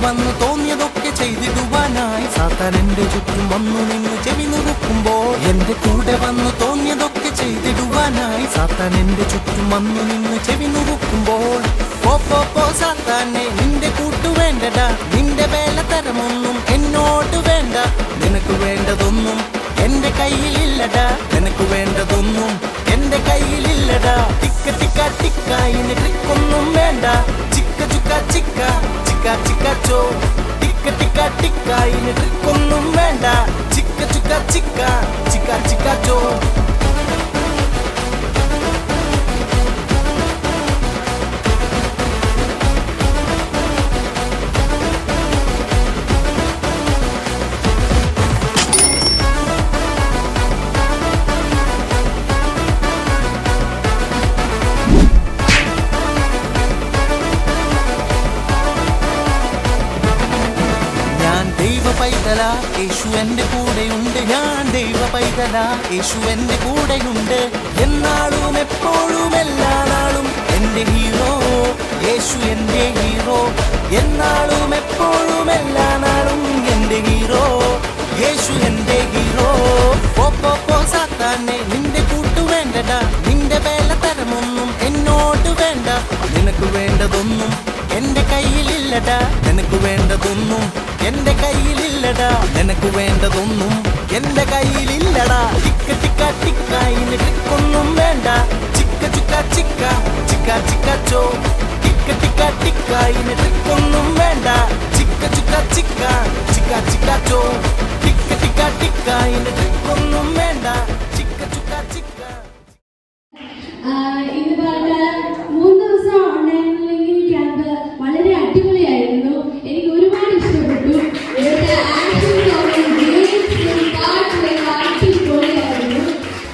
വന്നു തോന്നിയതൊക്കെ ചെയ്തിടുവാനായി സാത്താൻ എന്റെ ചുറ്റും വന്നു നിന്ന് ചെവി നുറുക്കുമ്പോൾ എന്റെ കൂടെ വന്നു തോന്നിയതൊക്കെ ചെയ്തിടുവാനായി സാത്താൻ എന്റെ ചുറ്റും വന്നു നിന്ന് ചെവി നുറുക്കുമ്പോൾ പോ സാത്താനെ, നിന്റെ കൂട്ടു വേണ്ടടാ, നിന്റെ വേലത്തരമൊന്നും എന്നോട് വേണ്ട. നിനക്ക് വേണ്ടതൊന്നും എന്റെ കയ്യിലില്ലടാ, നിനക്ക് വേണ്ടതൊന്നും എന്റെ കയ്യിലില്ലടാ. ടിക്ക ടിക്ക ടിക്ക ഇനി ട്രിക്കൊന്നും വേണ്ട. ചിക്ക ചുക്ക ചിക്ക ചിക്ക ചിക്ക ചോ. ടിക്ക ടിക്ക ടിക്ക ഇനി ട്രിക്കൊന്നും വേണ്ട. ചിക്ക ചുക്ക ചിക്ക ചിക്ക ചിക്ക ചോ. പൈതലാ യേശു എന്റെ കൂടെയുണ്ട്, ഞാൻ ദൈവ പൈതലാ യേശു എന്റെ കൂടെയുണ്ട്. എന്നാളും എപ്പോഴും എല്ലാ നാളും എന്റെ ഹീറോ യേശു എന്റെ ഹീറോ. എന്നാളും എപ്പോഴും എല്ലാ നാളും എന്റെ ഹീറോ യേശു എന്റെ ഹീറോ. പോ സാത്താനെ, നിന്റെ കൂട്ടു വേണ്ടടാ, നിന്റെ വേലത്തരമൊന്നും എന്നോട് വേണ്ട. നിനക്ക് വേണ്ടതൊന്നും എന്റെ കയ്യിലില്ലടാ, നിനക്ക് വേണ്ടതൊന്നും എന്റെ കയ്യിലില്ലടാ, നിനക്ക് വേണ്ടതൊന്നും എന്റെ കയ്യിലില്ലടാ. ടിക്ക ടിക്ക ടിക്ക ഇനി ട്രിക്കൊന്നും വേണ്ട. ചിക്ക ചുക്ക ചിക്ക ചിക്ക ചിക്ക ചോ. ടിക്ക ടിക്ക ടിക്ക ഇനി ട്രിക്കൊന്നും വേണ്ട. ചിക്ക ചുക്ക ചിക്ക ചിക്ക ചിക്ക ചോ. ടിക്ക ടിക്ക ടിക്ക ഇനി ട്രിക്കൊന്നും വേണ്ട. ചിക്ക ചുക്ക ചിക്ക. ഇന്ന് പാലക്കാട് 3 ദിവസം ഓൺലൈനിൽ ക്യാമ്പ് വളരെ അടിപൊളിയായിരുന്നു. എനിക്ക് ഒരുപാട് ഇഷ്ടപ്പെട്ടു. ഇവിടുത്തെ ആക്ഷൻസ് അടിപൊളിയായിരുന്നു.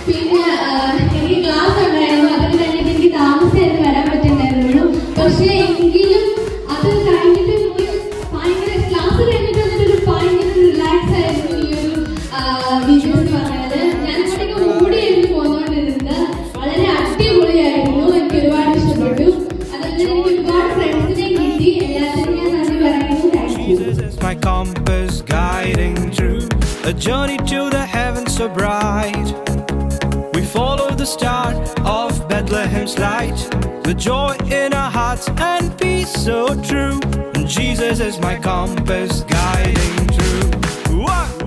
പിന്നെ എനിക്ക് ക്ലാസ് ഉണ്ടായിരുന്നു, അതിന് കഴിഞ്ഞിട്ട് എനിക്ക് താമസിച്ചായിരുന്നു വരാൻ പറ്റുന്നുണ്ടായിരുന്നു. പക്ഷേ എങ്കിലും അത് കഴിഞ്ഞിട്ട് ഭയങ്കര ക്ലാസ് കഴിഞ്ഞിട്ട് വന്നിട്ടൊരു ഭയങ്കര റിലാക്സ് ആയിരുന്നു ഈ ഒരു വീഡിയോ എന്ന് പറയുന്നത്. ഞാൻ ഇങ്ങോട്ടേക്ക് ഓടിയായിരുന്നു പോന്നുകൊണ്ടിരുന്നത്. വളരെ അടിപൊളിയായിരുന്നു, എനിക്ക് ഒരുപാട് ഇഷ്ടപ്പെട്ടു. അതുപോലെ എനിക്ക് ഒരുപാട് ഫ്രണ്ട്സിനെ കിട്ടി. എല്ലാത്തിനും ഞാൻ നന്ദി പറയുന്നു. Jesus is my compass guiding through a journey to the heavens so bright. We follow the star of Bethlehem's light, with joy in our hearts and peace so true. And Jesus is my compass guiding through. What?